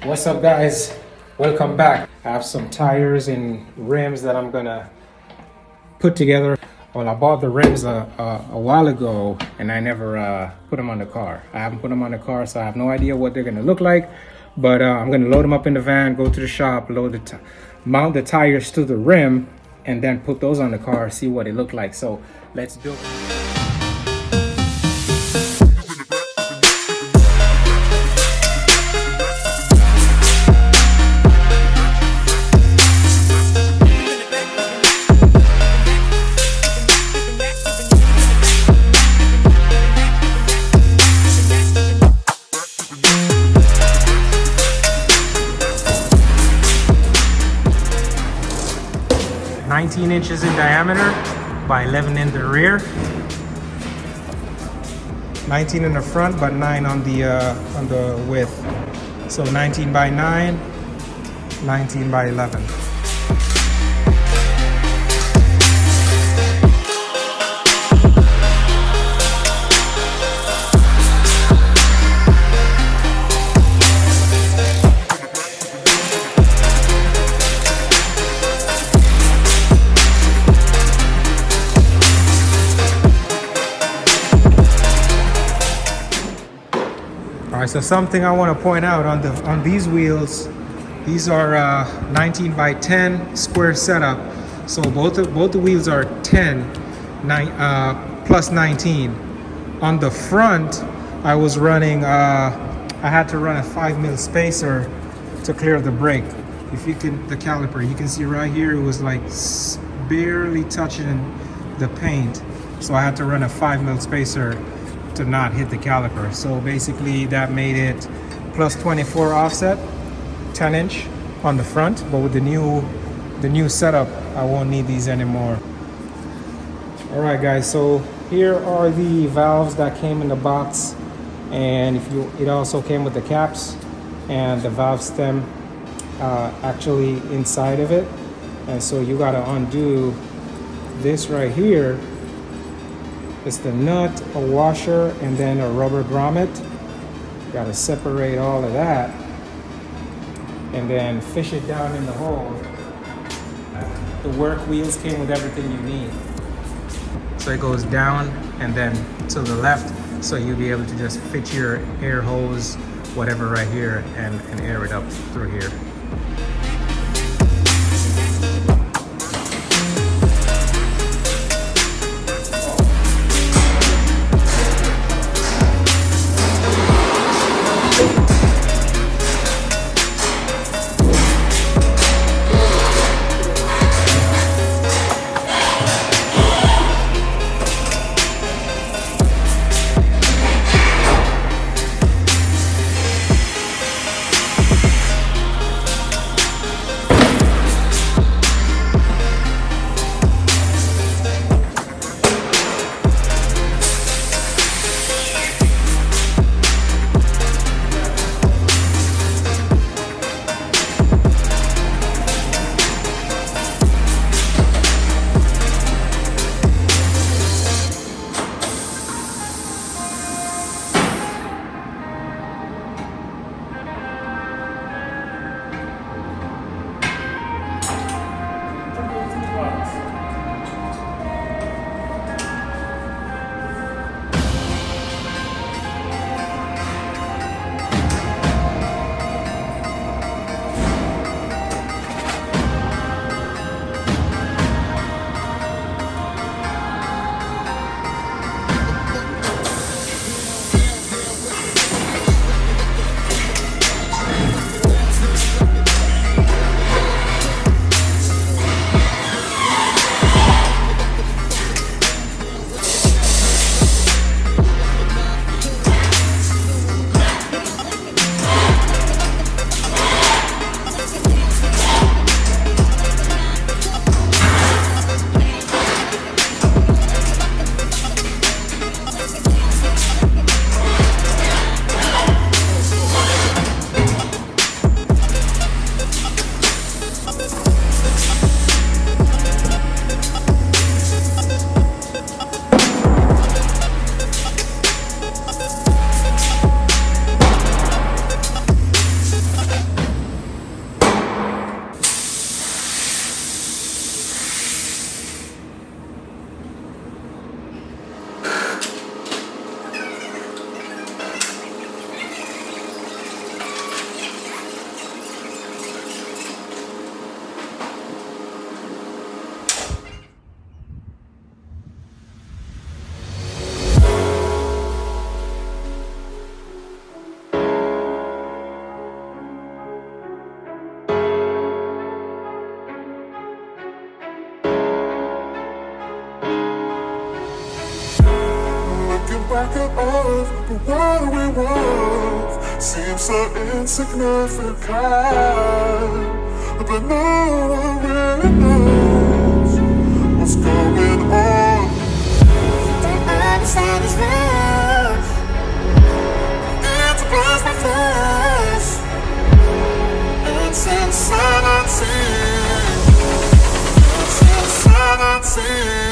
What's up, guys? Welcome back. I have some tires and rims that I'm gonna put together. Well, I bought the rims a while ago and I never put them on the car. I haven't put them on the car, so I have no idea what they're gonna look like. But I'm gonna load them up in the van, go to the shop, mount the tires to the rim, and then put those on the car, see what it look like. So let's do it. 19 inches in diameter by 11 in the rear, 19 in the front, but 9 on the width. So 19 by 9, 19 by 11. Alright, so something I want to point out on these wheels, these are 19 by 10 square setup. So both the wheels are 10 plus 19. On the front, I was running I had to run a 5mm spacer to clear the brake. If you can, the caliper, you can see right here it was like barely touching the paint. So I had to run a 5mm spacer to not hit the caliper. So basically that made it plus 24 offset, 10 inch on the front, but with the new setup I won't need these anymore. All right, guys, so here are the valves that came in the box, and it also came with the caps and the valve stem actually inside of it. And so you got to undo this right here. It's the nut, a washer, and then a rubber grommet. Got to separate all of that and then fish it down in the hole. The work wheels came with everything you need. So it goes down and then to the left, so you'll be able to just fit your air hose, whatever, right here and air it up through here. love, but what do we want? Seems so insignificant, but no one really knows what's going on. Don't understand this love. It's a blast my face. It's insanity. It's insanity.